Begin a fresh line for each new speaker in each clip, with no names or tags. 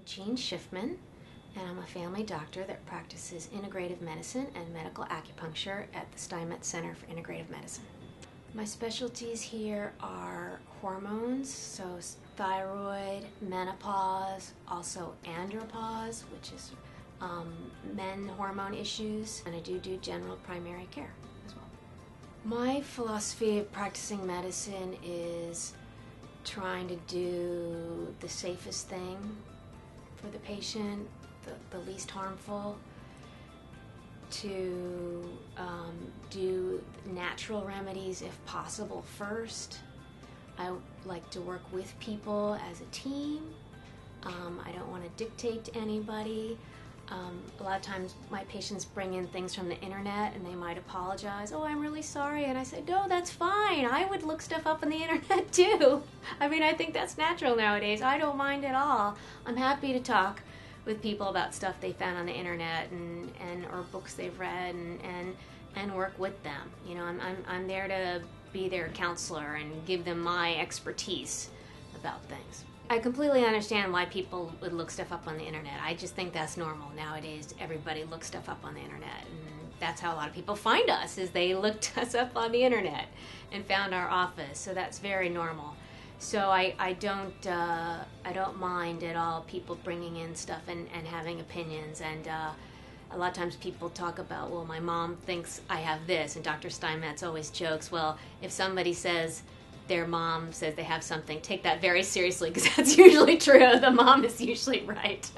Jeanne Shiffman, and I'm a family doctor that practices integrative medicine and medical acupuncture at the Steinmetz Center for Integrative Medicine. My specialties here are hormones, so thyroid, menopause, also andropause, which is men hormone issues, and I do general primary care as well. My philosophy of practicing medicine is trying to do the safest thing for the patient, the least harmful, to do natural remedies if possible first. I like to work with people as a team. I don't want to dictate to anybody. A lot of times my patients bring in things from the internet and they might apologize. Oh, I'm really sorry. And I say, no, that's fine. I would look stuff up on the internet too. I mean, I think that's natural nowadays. I don't mind at all. I'm happy to talk with people about stuff they found on the internet and or books they've read and work with them. You know, I'm there to be their counselor and give them my expertise about things. I completely understand why people would look stuff up on the internet. I just think that's normal nowadays. Everybody looks stuff up on the internet, and that's how a lot of people find us, is they looked us up on the internet and found our office. So that's very normal. So I don't mind at all people bringing in stuff and having opinions. And a lot of times people talk about, well, my mom thinks I have this, and Dr. Steinmetz always jokes, well, if somebody says their mom says they have something, take that very seriously, because that's usually true. The mom is usually right.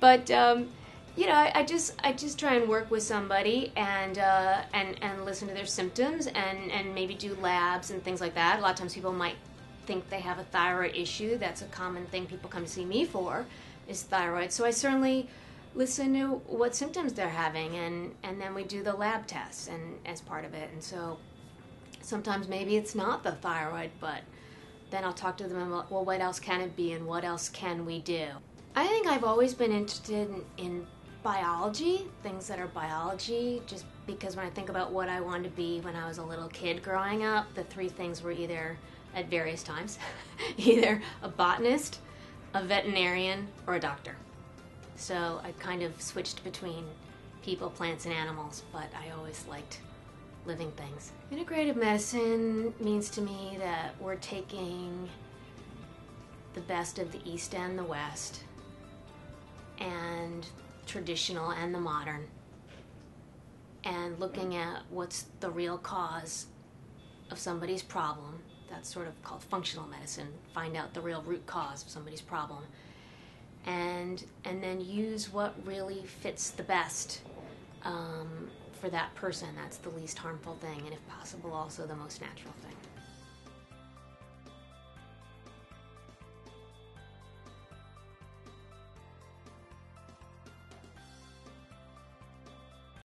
But you know, I just try and work with somebody and listen to their symptoms and maybe do labs and things like that. A lot of times people might think they have a thyroid issue. That's a common thing people come to see me for, is thyroid. So I certainly listen to what symptoms they're having, and then we do the lab tests and as part of it. And so sometimes maybe it's not the thyroid, but then I'll talk to them about, well, what else can it be and what else can we do? I think I've always been interested in biology, things that are biology, just because when I think about what I wanted to be when I was a little kid growing up, the three things were either, at various times, either a botanist, a veterinarian, or a doctor. So I kind of switched between people, plants, and animals, but I always liked living things. Integrative medicine means to me that we're taking the best of the East and the West, and traditional and the modern, and looking at what's the real cause of somebody's problem. That's sort of called functional medicine. Find out the real root cause of somebody's problem, and then use what really fits the best for that person. That's the least harmful thing, and if possible, also the most natural thing.